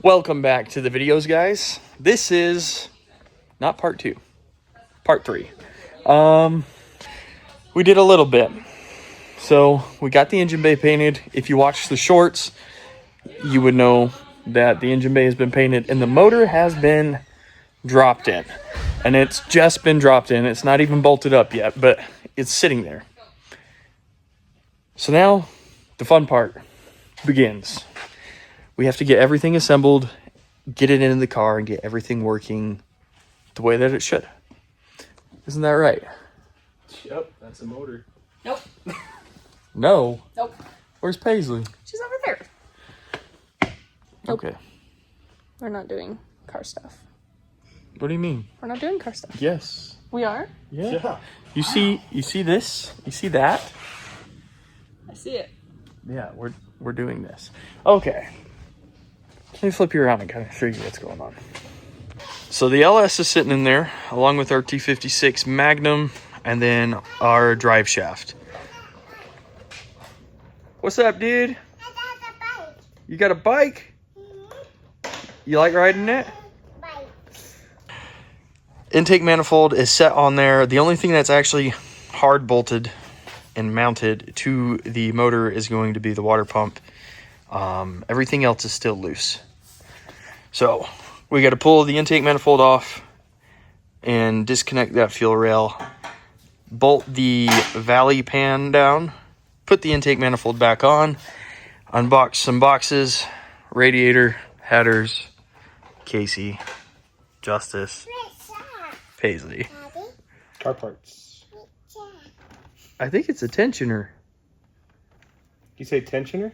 Welcome back to the videos, guys. This is not part 2, part 3. We did a little bit. So we got the engine bay painted. If you watch the shorts, you would know that the engine bay has been painted and the motor has been dropped in. And it's just been dropped in. It's not even bolted up yet, but it's sitting there. So now the fun part begins. We have to get everything assembled, get it into the car, and get everything working the way that it should. Isn't that right? Yep, that's a motor. Nope. No. Nope. Where's Paisley? She's over there. Nope. Okay. We're not doing car stuff. What do you mean? We're not doing car stuff. Yes. We are? Yeah. You see this? You see that? I see it. Yeah, we're doing this. Okay. Let me flip you around and kind of show you what's going on. So the LS is sitting in there along with our T56 Magnum and then our drive shaft. What's up, dude? I got a bike. You got a bike? You like riding it? Bike. Intake manifold is set on there. The only thing that's actually hard bolted and mounted to the motor is going to be the water pump. Everything else is still loose. So we got to pull the intake manifold off and disconnect that fuel rail, bolt the valley pan down, put the intake manifold back on, unbox some boxes, radiator, headers, Casey, Justice, Paisley. Daddy, Car parts. I think it's a tensioner. You say tensioner?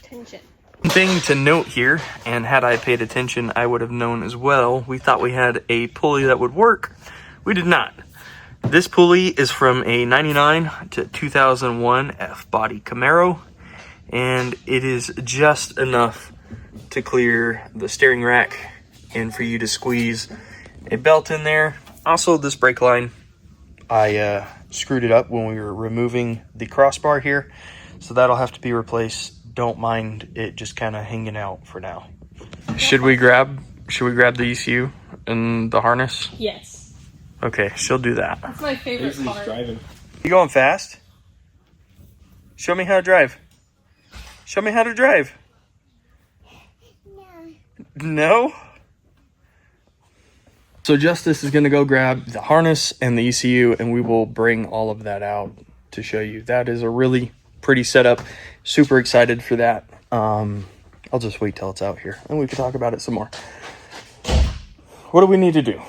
Tension. Thing to note here, and had I paid attention, I would have known as well. We thought we had a pulley that would work. We did not. This pulley is from a 99 to 2001 F-body Camaro, and it is just enough to clear the steering rack and for you to squeeze a belt in there. Also, this brake line, I screwed it up when we were removing the crossbar here, so that'll have to be replaced. Don't mind it just kind of hanging out for now. Should we grab the ECU and the harness? Yes. Okay, she'll do that. That's my favorite Paisley's part. driving. You going fast? Show me how to drive. Show me how to drive. no. No? So Justice is going to go grab the harness and the ECU, and we will bring all of that out to show you. That is a really pretty setup. Super excited for that. I'll just wait till it's out here, and we can talk about it some more. What do we need to do?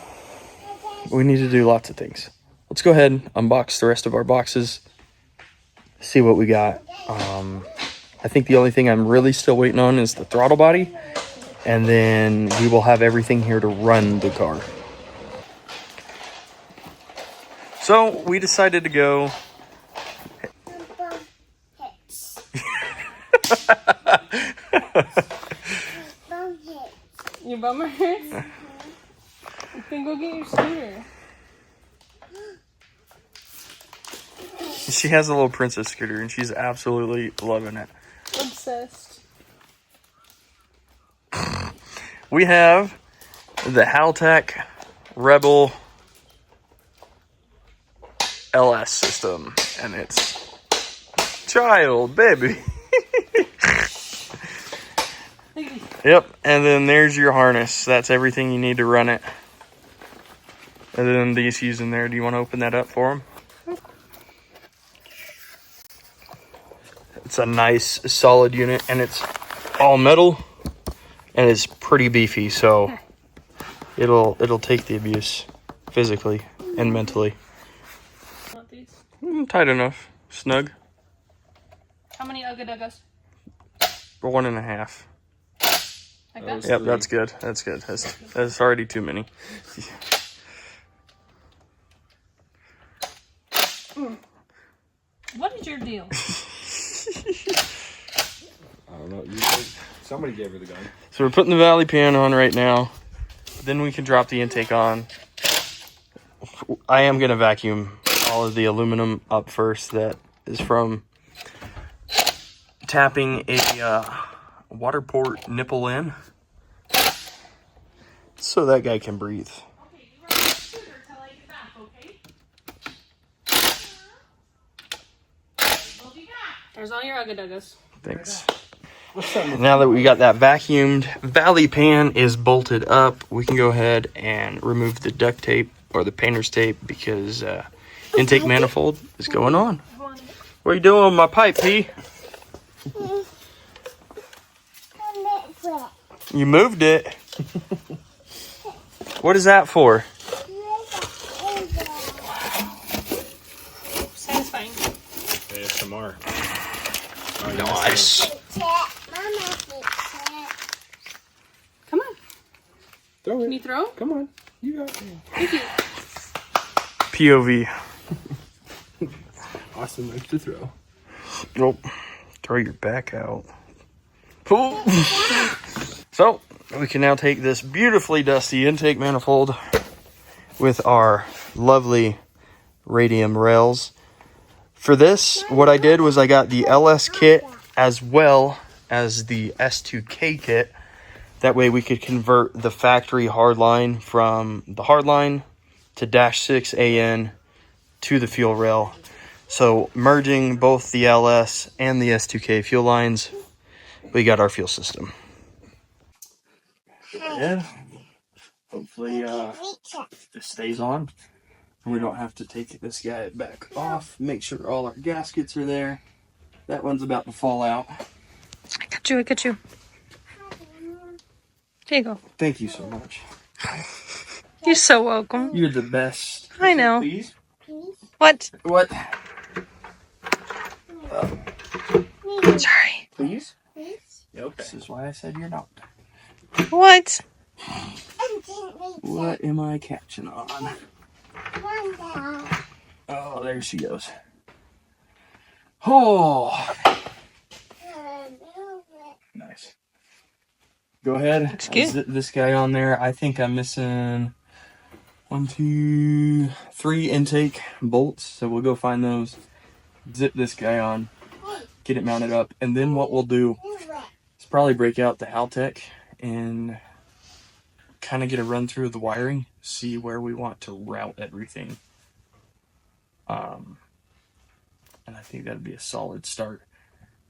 We need to do lots of things. Let's go ahead and unbox the rest of our boxes, see what we got. I think the only thing I'm really still waiting on is the throttle body, and then we will have everything here to run the car. So we decided to go. Bum hit. Your bummer hurts? You can go get your scooter. She has a little princess scooter, and she's absolutely loving it. Obsessed. We have the Haltech Rebel LS system, and it's child, baby. Yep, and then there's your harness. That's everything you need to run it. And then the ECU's in there. Do you want to open that up for him? It's a nice, solid unit, and it's all metal, and it's pretty beefy, so it'll take the abuse physically and mentally. Want these? Tight enough. Snug. How many Ugga Duggas? 1.5. Like that? Yep, that's good. That's good. That's already too many. What is your deal? I don't know. Somebody gave her the gun. So we're putting the valley pan on right now. Then we can drop the intake on. I am going to vacuum all of the aluminum up first that is from tapping a water port nipple in so that guy can breathe. There's all your ugga-duggas. Thanks. Now that we got that vacuumed, Valley pan is bolted up, we can go ahead and remove the duct tape or the painter's tape because intake manifold is going on. What are you doing with my pipe, P? You moved it. What is that for? Satisfying. ASMR. Nice. Come on. Throw it. Can you throw? Come on. You got it. Thank you. POV. Austin likes to throw. Nope. Throw your back out. So, we can now take this beautifully dusty intake manifold with our lovely radium rails. For this, what I did was I got the LS kit as well as the S2K kit. That way we could convert the factory hardline from the hardline to -6 AN to the fuel rail. So merging both the LS and the S2K fuel lines, we got our fuel system. Yeah. Hopefully this stays on. We don't have to take this guy back off. Make sure all our gaskets are there. That one's about to fall out. I got you. I got you. Here you go. Thank you so much. You're so welcome. You're the best. I know. Please? What? What? Sorry. Please? Yeah, okay. This is why I said you're not. What? What am I catching on? Oh, there she goes. Oh, nice. Go ahead. Looks good. Zip this guy on there. I think I'm missing 1, 2, 3 intake bolts. So we'll go find those. Zip this guy on. Get it mounted up. And then what we'll do is probably break out the Haltech and kind of get a run through of the wiring. See where we want to route everything. And I think that'd be a solid start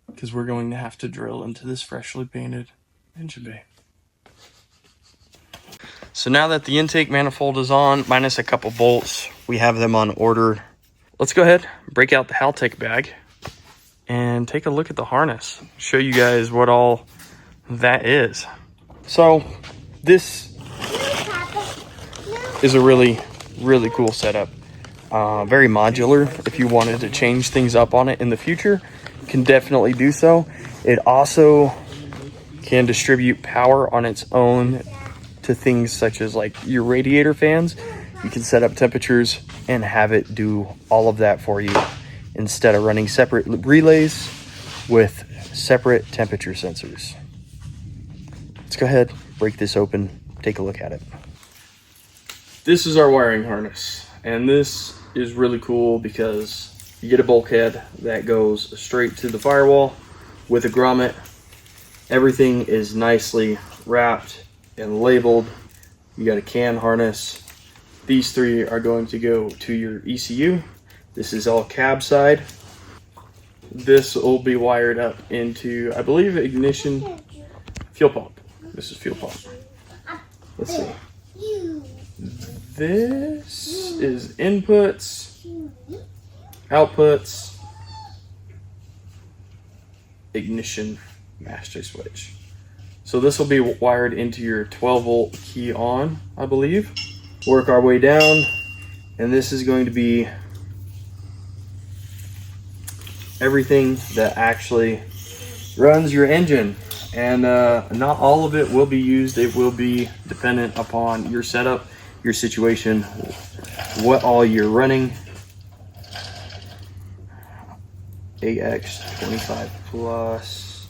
because we're going to have to drill into this freshly painted engine bay. So now that the intake manifold is on, minus a couple bolts, we have them on order. Let's go ahead, break out the Haltech bag and take a look at the harness. Show you guys what all that is. So this is a really, really cool setup. Very modular. If you wanted to change things up on it in the future, you can definitely do so. It also can distribute power on its own to things such as like your radiator fans. You can set up temperatures and have it do all of that for you instead of running separate relays with separate temperature sensors. Let's go ahead, break this open, take a look at it. This is our wiring harness, and this is really cool because you get a bulkhead that goes straight to the firewall with a grommet. Everything is nicely wrapped and labeled. You got a CAN harness. These 3 are going to go to your ECU. This is all cab side. This will be wired up into, I believe, ignition, fuel pump. This is fuel pump. Let's see. This is inputs, outputs, ignition, master switch. So this will be wired into your 12-volt key on, I believe. Work our way down, and this is going to be everything that actually runs your engine. And not all of it will be used. It will be dependent upon your setup, your situation, what all you're running. AX25 plus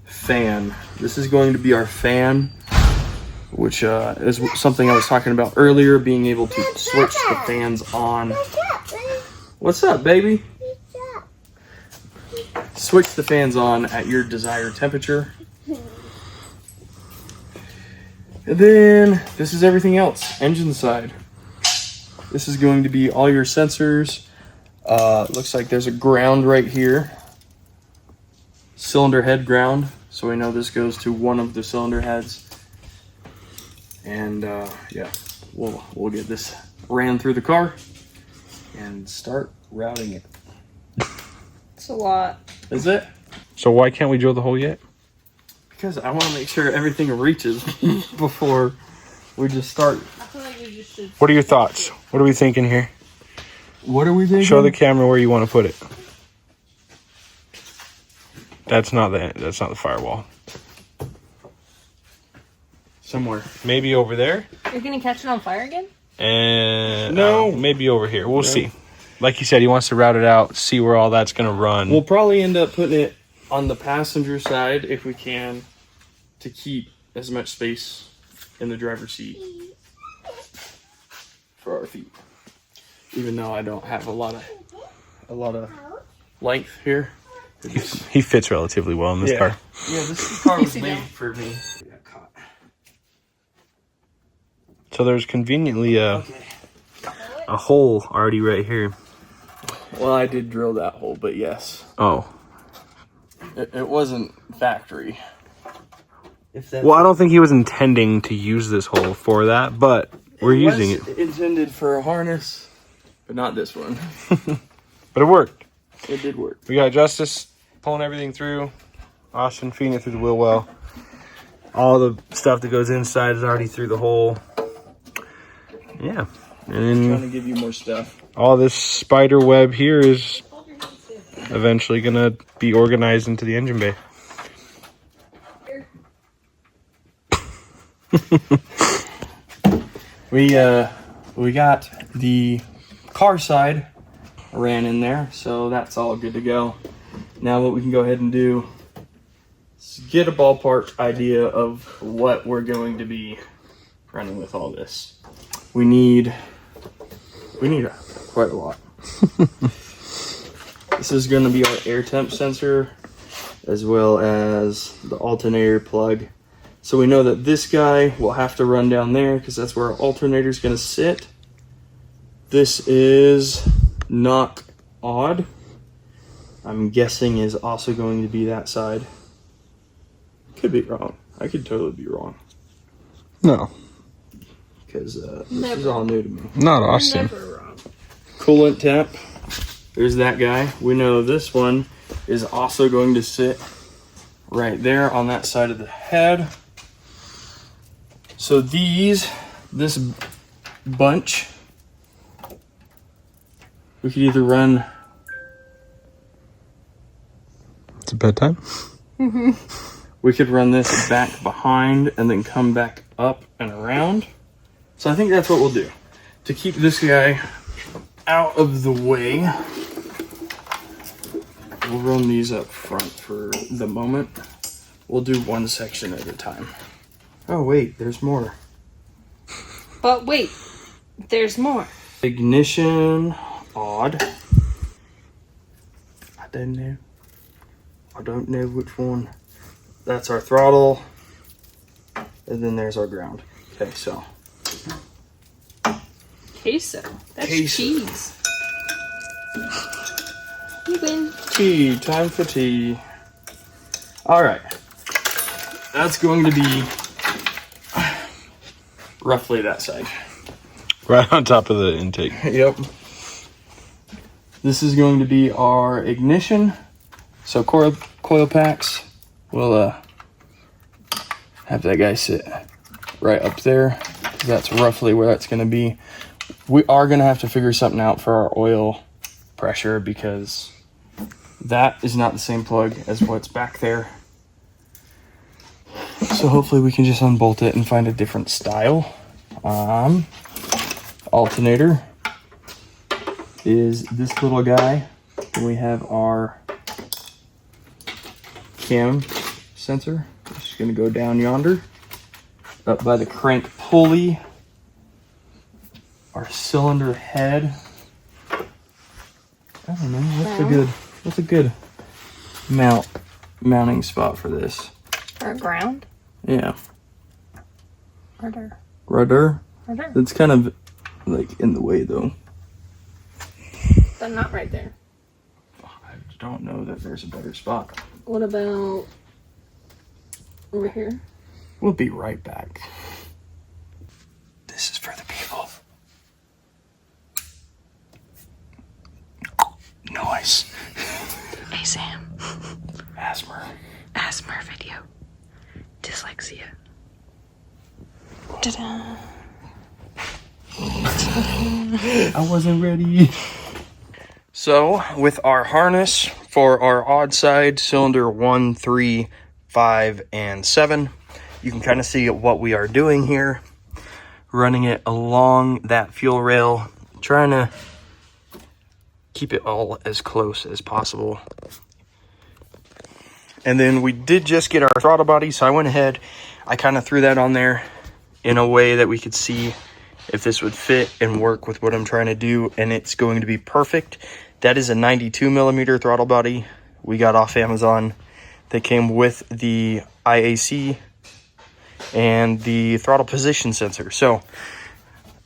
fan. This is going to be our fan, which is something I was talking about earlier, being able to switch the fans on. What's up, baby? Switch the fans on at your desired temperature. And then this is everything else. Engine side. This is going to be all your sensors. Looks like there's a ground right here. Cylinder head ground. So we know this goes to one of the cylinder heads. And yeah, we'll get this ran through the car and start routing it. It's a lot. Is it? So why can't we drill the hole yet? Because I want to make sure everything reaches before we just start. I feel like we just should. What are your thoughts? What are we thinking here? What are we thinking? Show the camera where you want to put it. That's not the firewall. Somewhere. Maybe over there. You're gonna catch it on fire again? And No. maybe over here. We'll see. Like he said, he wants to route it out, see where all that's gonna run. We'll probably end up putting it on the passenger side if we can, to keep as much space in the driver's seat for our feet. Even though I don't have a lot of length here. He fits relatively well in this car. Yeah, this car was made for me. I got caught. So there's conveniently a hole already right here. Well, I did drill that hole, but yes. Oh. It wasn't factory. Well, I don't think he was intending to use this hole for that, but we're using it. Intended for a harness, but not this one. But it worked. It did work. We got Justice pulling everything through. Austin feeding it through the wheel well. All the stuff that goes inside is already through the hole. Yeah. And Trying to then give you more stuff. all this spider web here is eventually going to be organized into the engine bay. We got the car side ran in there, so that's all good to go. Now what we can go ahead and do is get a ballpark idea of what we're going to be running with all this. We need quite a lot. This is going to be our air temp sensor as well as the alternator plug. So we know that this guy will have to run down there because that's where our alternator is going to sit. This is not odd. I'm guessing is also going to be that side. Could be wrong. I could totally be wrong No, because this is all new to me. not Austin. Never wrong. Coolant temp. There's that guy. We know this one is also going to sit right there on that side of the head. So this bunch, we could either run. It's a bedtime. We could run this back behind and then come back up and around. So I think that's what we'll do. To keep this guy out of the way, we'll run these up front for the moment. We'll do one section at a time. Oh wait, there's more. But wait, there's more. Ignition, odd. I don't know which one. That's our throttle. And then there's our ground. Okay, so. Queso. That's Queso. cheese. You win. Tea, time for tea. All right. That's going to be roughly that side. Right on top of the intake. Yep. This is going to be our ignition. So coil packs. We'll have that guy sit right up there. That's roughly where that's going to be. We are going to have to figure something out for our oil pressure because that is not the same plug as what's back there. So hopefully we can just unbolt it and find a different style. Alternator is this little guy. And we have our cam sensor. It's just going to go down yonder. Up by the crank pulley. Our cylinder head. I don't know. What's a good mounting spot for this? For a ground? Yeah. Rudder. Rudder? Rudder. That's kind of like in the way though. But not right there. I don't know that there's a better spot. What about over here? We'll be right back. This is for the people. Nice. Hey Sam, Asthma. asthma video. Dyslexia. Ta-da. I wasn't ready. So, with our harness for our odd side, cylinder 1, 3, 5, and 7, you can kind of see what we are doing here. Running it along that fuel rail, trying to keep it all as close as possible. And then we did just get our throttle body, so I went ahead, I kind of threw that on there in a way that we could see if this would fit and work with what I'm trying to do, and it's going to be perfect. That is a 92 millimeter throttle body we got off Amazon. They came with the IAC and the throttle position sensor. So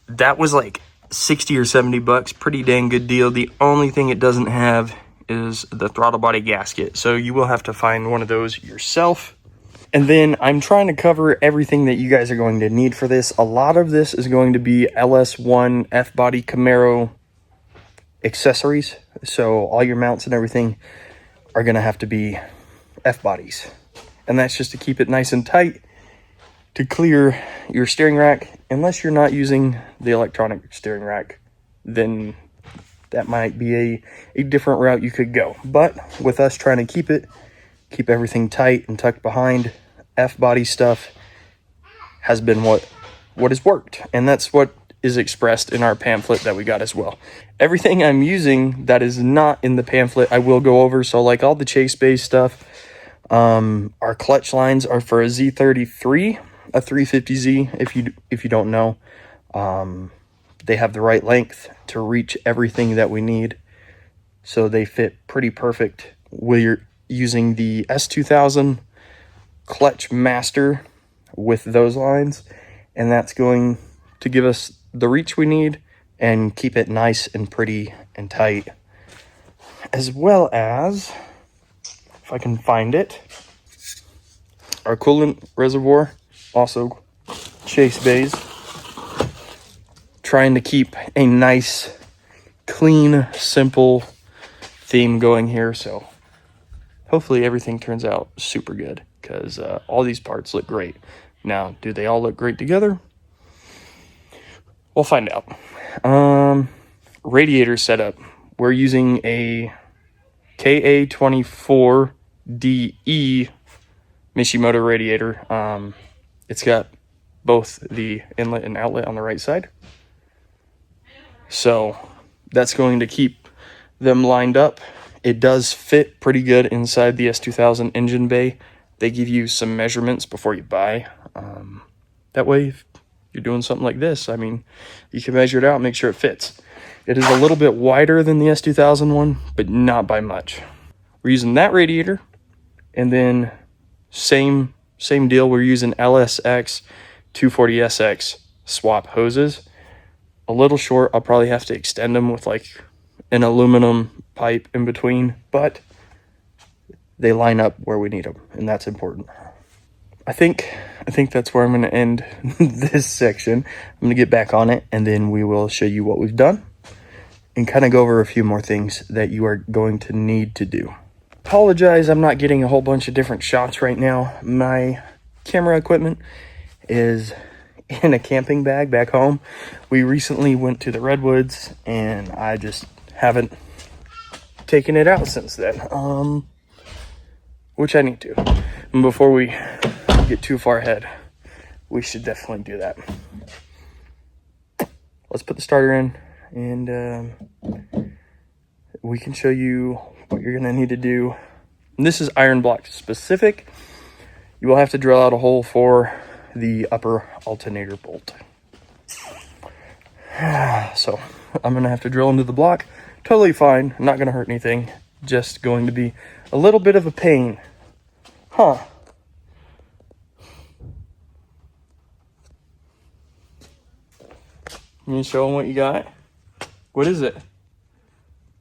that was like 60 or 70 bucks, pretty dang good deal. The only thing it doesn't have is the throttle body gasket, so you will have to find one of those yourself. And then I'm trying to cover everything that you guys are going to need for this. A lot of this is going to be LS1 F-body Camaro accessories, so all your mounts and everything are going to have to be F-bodies, and that's just to keep it nice and tight to clear your steering rack. Unless you're not using the electronic steering rack, then that might be a different route you could go. But with us trying to keep everything tight and tucked behind, F-body stuff has been what has worked, and that's what is expressed in our pamphlet that we got as well. Everything I'm using that is not in the pamphlet I will go over. So like all the chase base stuff, our clutch lines are for a Z33, a 350Z. If you don't know, they have the right length to reach everything that we need, so they fit pretty perfect. We're using the S2000 clutch master with those lines, and that's going to give us the reach we need and keep it nice and pretty and tight. As well as, if I can find it, our coolant reservoir, also chase bays. Trying to keep a nice, clean, simple theme going here, so hopefully everything turns out super good, because all these parts look great. Now, do they all look great together? We'll find out. Radiator setup. We're using a KA24DE Mishimoto radiator. It's got both the inlet and outlet on the right side, so that's going to keep them lined up. It does fit pretty good inside the S2000 engine bay. They give you some measurements before you buy. That way, if you're doing something like this, I mean, you can measure it out and make sure it fits. It is a little bit wider than the S2000 one, but not by much. We're using that radiator, and then same deal. We're using LSX 240SX swap hoses. A little short. I'll probably have to extend them with like an aluminum pipe in between, but they line up where we need them, and that's important. I think that's where I'm going to end this section. I'm going to get back on it, and then we will show you what we've done and kind of go over a few more things that you are going to need to do. Apologize, I'm not getting a whole bunch of different shots right now. My camera equipment is in a camping bag back home. We recently went to the Redwoods, and I just haven't taken it out since then, which I need to. And before we get too far ahead, we should definitely do that. Let's put the starter in, and we can show you what you're going to need to do. And this is iron block specific. You will have to drill out a hole for the upper alternator bolt. So I'm going to have to drill into the block. Totally fine, not going to hurt anything. Just going to be a little bit of a pain. You need to show them what you got? What is it?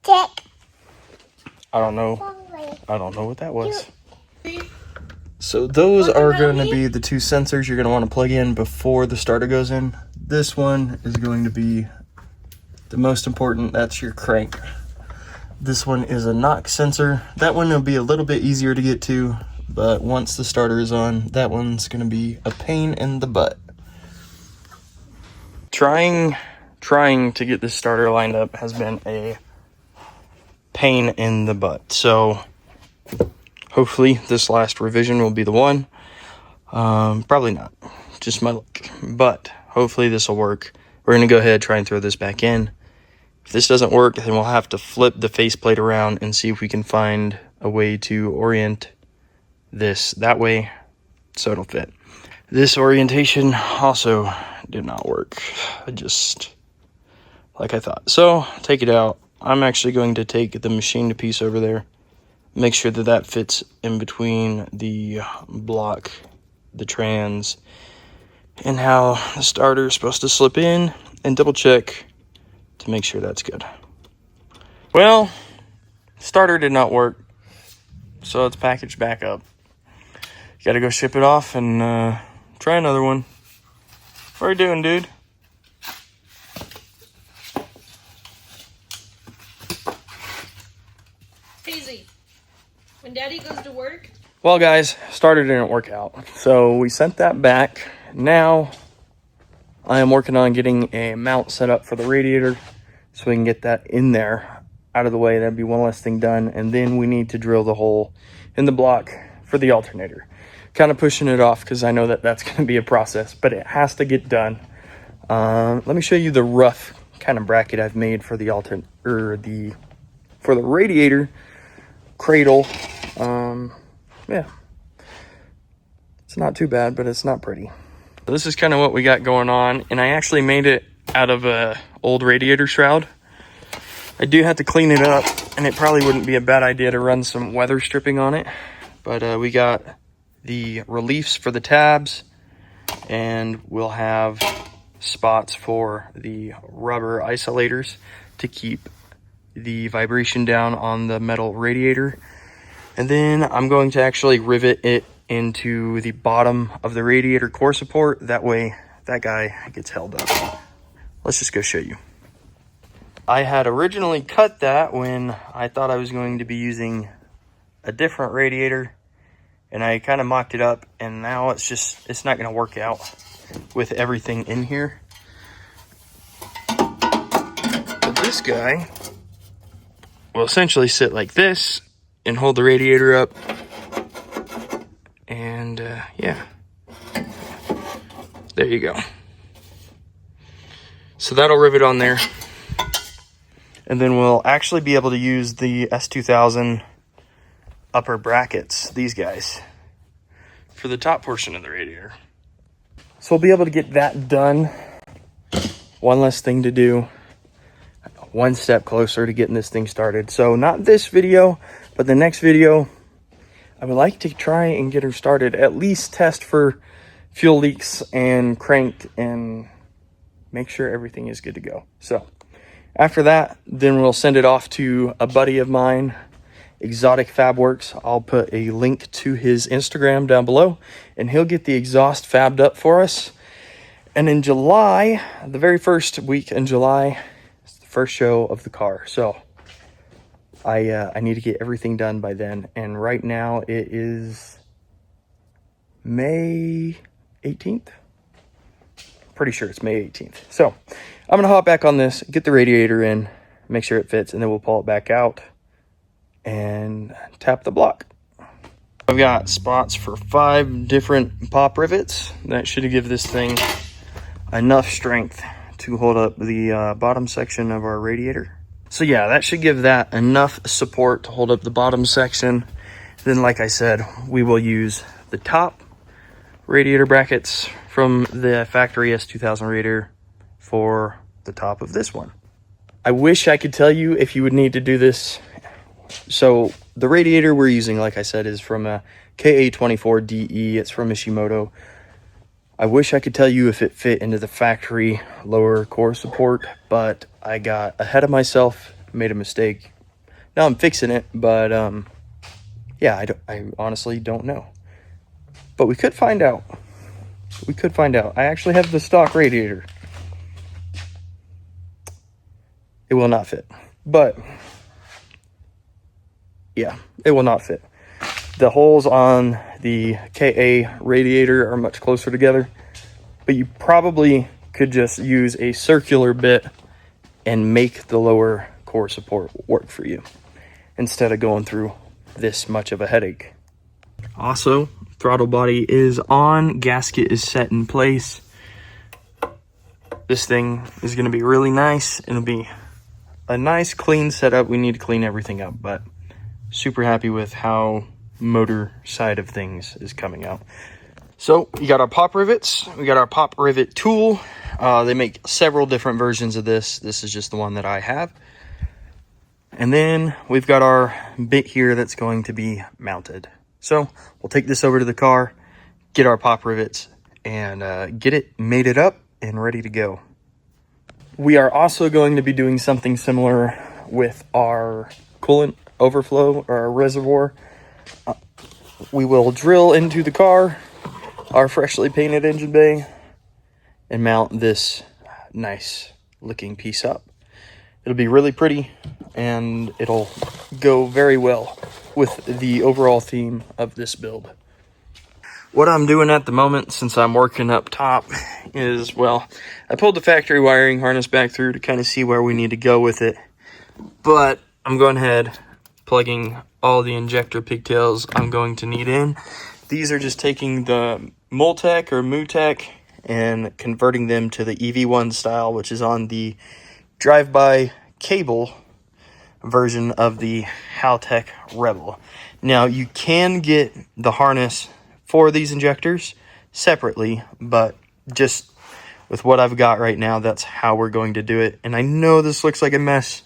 Check. I don't know. Forward. I don't know what that was. So those are going to be the two sensors you're going to want to plug in before the starter goes in. This one is going to be the most important. That's your crank. This one is a knock sensor. That one will be a little bit easier to get to, but once the starter is on, that one's going to be a pain in the butt. Trying to get this starter lined up has been a pain in the butt. So hopefully this last revision will be the one. Probably not, just my luck, but hopefully this will work. We're gonna go ahead and try and throw this back in. If this doesn't work, then we'll have to flip the faceplate around and see if we can find a way to orient this that way so it'll fit. This orientation also did not work, just like I thought. So take it out. I'm actually going to take the machined piece over there, make sure that that fits in between the block, the trans, and how the starter is supposed to slip in, and double check to make sure that's good. Well, starter did not work, so it's packaged back up. Gotta go ship it off and try another one. What are you doing, dude? Daisy, when Daddy goes to work, Well, guys, starter didn't work out, so we sent that back. Now I am working on getting a mount set up for the radiator so we can get that in there out of the way. That'd be one less thing done, and then we need to drill the hole in the block for the alternator. Kind of pushing it off because I know that that's going to be a process, but it has to get done. Let me show you the rough kind of bracket I've made for the for the radiator cradle. Yeah, it's not too bad, but it's not pretty. This is kind of what we got going on, and I actually made it out of a old radiator shroud. I do have to clean it up, and it probably wouldn't be a bad idea to run some weather stripping on it, but we got the reliefs for the tabs, and we'll have spots for the rubber isolators to keep the vibration down on the metal radiator. And then I'm going to actually rivet it into the bottom of the radiator core support. That way that guy gets held up. Let's just go show you. I had originally cut that when I thought I was going to be using a different radiator, and I kind of mocked it up, and now it's not going to work out with everything in here. But this guy will essentially sit like this and hold the radiator up, and yeah, there you go. So that'll rivet on there, and then we'll actually be able to use the S2000 upper brackets, these guys, for the top portion of the radiator. So we'll be able to get that done. One less thing to do, one step closer to getting this thing started. So not this video, but the next video, I would like to try and get her started, at least test for fuel leaks and crank and make sure everything is good to go. So after that, then we'll send it off to a buddy of mine, Exotic Fabworks. I'll put a link to his Instagram down below, and he'll get the exhaust fabbed up for us. And in July, the very first week in July, it's the first show of the car. So I need to get everything done by then. And right now it is May 18th. Pretty sure it's May 18th. So I'm going to hop back on this, get the radiator in, make sure it fits, and then we'll pull it back out and tap the block. I've got spots for 5 different pop rivets. That should give this thing enough strength to hold up the bottom section of our radiator. So yeah, that should give that enough support to hold up the bottom section. Then, like I said, we will use the top radiator brackets from the factory S2000 radiator for the top of this one. I wish I could tell you if you would need to do this. So the radiator we're using, like I said, is from a KA24DE. It's from Ishimoto. I wish I could tell you if it fit into the factory lower core support, but I got ahead of myself, made a mistake. Now I'm fixing it, but yeah, I honestly don't know. But we could find out. We could find out. I actually have the stock radiator. It will not fit. But yeah, it will not fit. The holes on the KA radiator are much closer together, but you probably could just use a circular bit and make the lower core support work for you instead of going through this much of a headache. Also, throttle body is on, gasket is set in place. This thing is going to be really nice. It'll be a nice clean setup. We need to clean everything up, but super happy with how motor side of things is coming out. So you got our pop rivets, we got our pop rivet tool. They make several different versions of this. This is just the one that I have. And then we've got our bit here that's going to be mounted. So we'll take this over to the car, get our pop rivets, and get it mated up and ready to go. We are also going to be doing something similar with our coolant overflow or our reservoir. We will drill into the car, our freshly painted engine bay, and mount this nice looking piece up. It'll be really pretty, and it'll go very well with the overall theme of this build. What I'm doing at the moment, since I'm working up top, is, well, I pulled the factory wiring harness back through to kind of see where we need to go with it. But I'm going ahead, plugging all the injector pigtails I'm going to need in. These are just taking the Multec or Mutec and converting them to the EV1 style, which is on the drive-by cable version of the Haltech Rebel. Now, you can get the harness for these injectors separately, but just with what I've got right now, that's how we're going to do it. And I know this looks like a mess.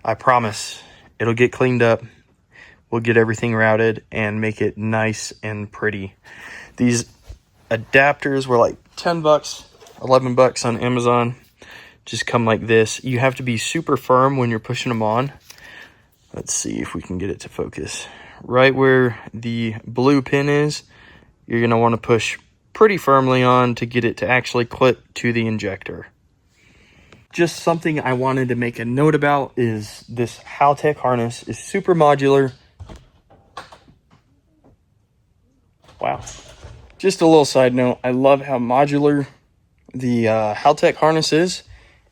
I promise it'll get cleaned up. We'll get everything routed and make it nice and pretty. These adapters were like 10 bucks, 11 bucks on Amazon. Just come like this. You have to be super firm when you're pushing them on. Let's see if we can get it to focus. Right where the blue pin is, you're going to want to push pretty firmly on to get it to actually clip to the injector. Just something I wanted to make a note about is this Haltech harness is super modular. Wow. Just a little side note, I love how modular the Haltech harness is.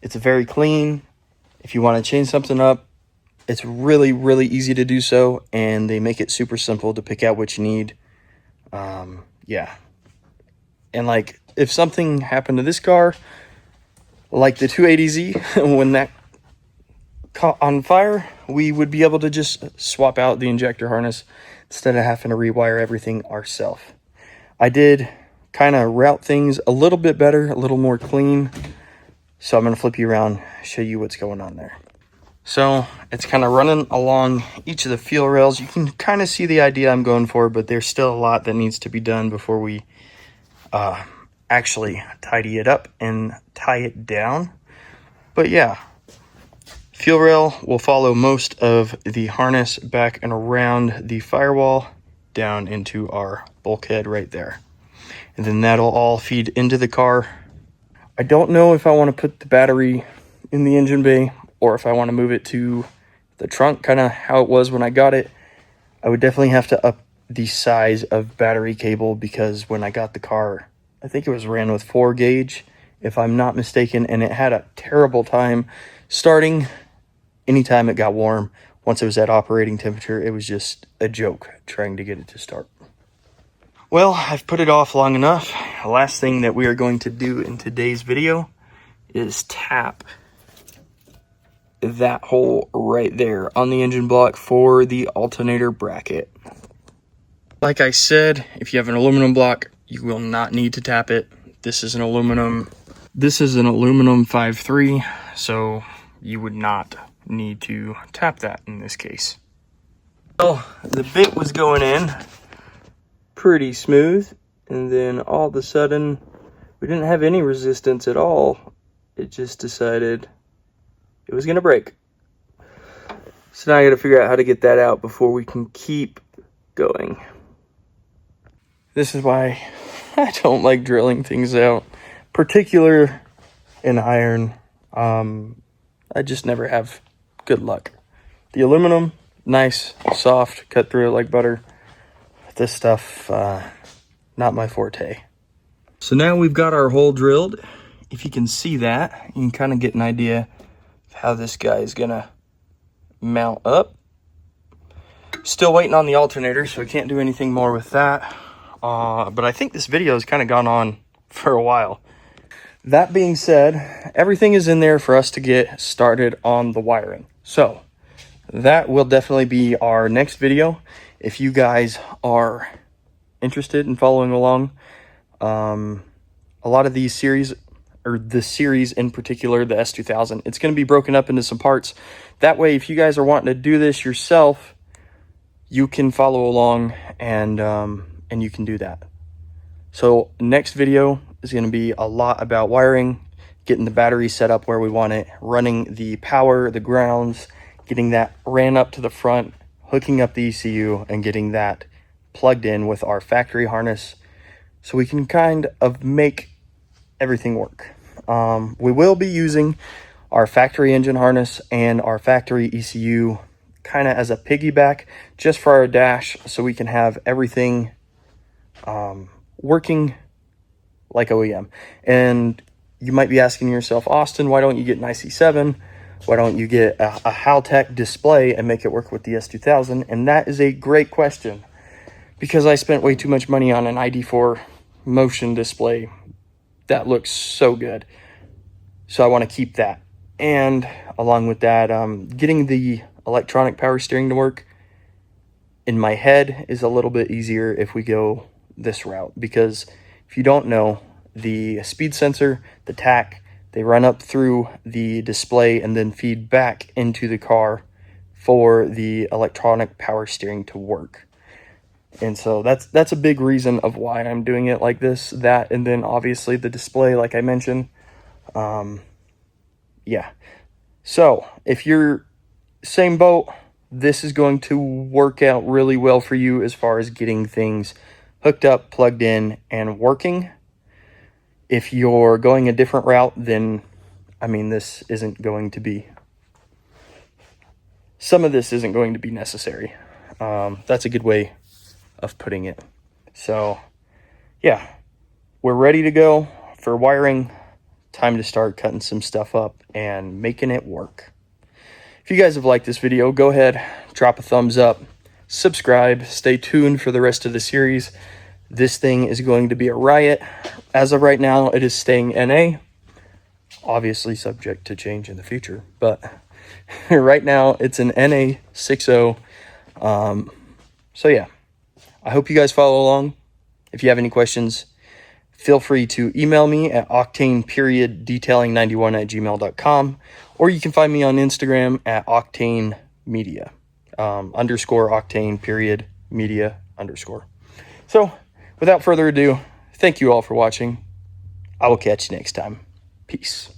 It's very clean. If you want to change something up, it's really, really easy to do so, and they make it super simple to pick out what you need. Yeah. And like, if something happened to this car, like the 280Z, when that caught on fire, we would be able to just swap out the injector harness instead of having to rewire everything ourselves. I did kind of route things a little bit better, a little more clean. So I'm going to flip you around, show you what's going on there. So it's kind of running along each of the fuel rails. You can kind of see the idea I'm going for, but there's still a lot that needs to be done before we actually tidy it up and tie it down. But yeah, fuel rail will follow most of the harness back and around the firewall down into our bulkhead right there. And then that'll all feed into the car. I don't know if I want to put the battery in the engine bay or if I want to move it to the trunk, kind of how it was when I got it. I would definitely have to up the size of battery cable because when I got the car, I think it was ran with 4 gauge, if I'm not mistaken, and it had a terrible time starting anytime it got warm. Once it was at operating temperature, it was just a joke trying to get it to start. Well, I've put it off long enough. The last thing that we are going to do in today's video is tap that hole right there on the engine block for the alternator bracket. Like I said, if you have an aluminum block, you will not need to tap it. This is an aluminum 5.3, so you would not need to tap that in this case. Well, the bit was going in pretty smooth, and then all of a sudden We didn't have any resistance at all. It just decided it was gonna break. So now I gotta figure out how to get that out before we can keep going. This is why I don't like drilling things out, particular in iron. I just never have good luck. The aluminum, nice, soft, cut through it like butter. This stuff, not my forte. So now we've got our hole drilled. If you can see that, you can kind of get an idea of how this guy is gonna mount up. Still waiting on the alternator, so I can't do anything more with that. But I think this video has kind of gone on for a while. That being said, everything is in there for us to get started on the wiring. So that will definitely be our next video. If you guys are interested in following along, a lot of these series, or the series in particular, the S2000, it's going to be broken up into some parts. That way, if you guys are wanting to do this yourself, you can follow along and you can do that. So next video is going to be a lot about wiring, getting the battery set up where we want it, running the power, the grounds, getting that ran up to the front, hooking up the ECU, and getting that plugged in with our factory harness so we can kind of make everything work. We will be using our factory engine harness and our factory ECU kind of as a piggyback just for our dash, so we can have everything working like OEM. And you might be asking yourself, Austin, why don't you get an IC7? Why don't you get a Haltech display and make it work with the S2000? And that is a great question, because I spent way too much money on an ID4 motion display that looks so good. So I want to keep that. And along with that, getting the electronic power steering to work in my head is a little bit easier if we go this route, because if you don't know, the speed sensor, the tach, they run up through the display and then feed back into the car for the electronic power steering to work. And so that's a big reason of why I'm doing it like this. That, and then obviously the display, like I mentioned. Yeah. So if you're same boat, this is going to work out really well for you as far as getting things hooked up, plugged in, and working. If you're going a different route, then, I mean, this isn't going to be, some of this isn't going to be necessary. That's a good way of putting it. So, yeah, we're ready to go for wiring. Time to start cutting some stuff up and making it work. If you guys have liked this video, go ahead, drop a thumbs up, subscribe, stay tuned for the rest of the series. This thing is going to be a riot. As of right now, it is staying NA, obviously subject to change in the future, but right now it's an NA 6.0. So yeah, I hope you guys follow along. If you have any questions, feel free to email me at octane.detailing91@gmail.com, or you can find me on Instagram at octanemedia, _octane.media_. So without further ado, thank you all for watching. I will catch you next time. Peace.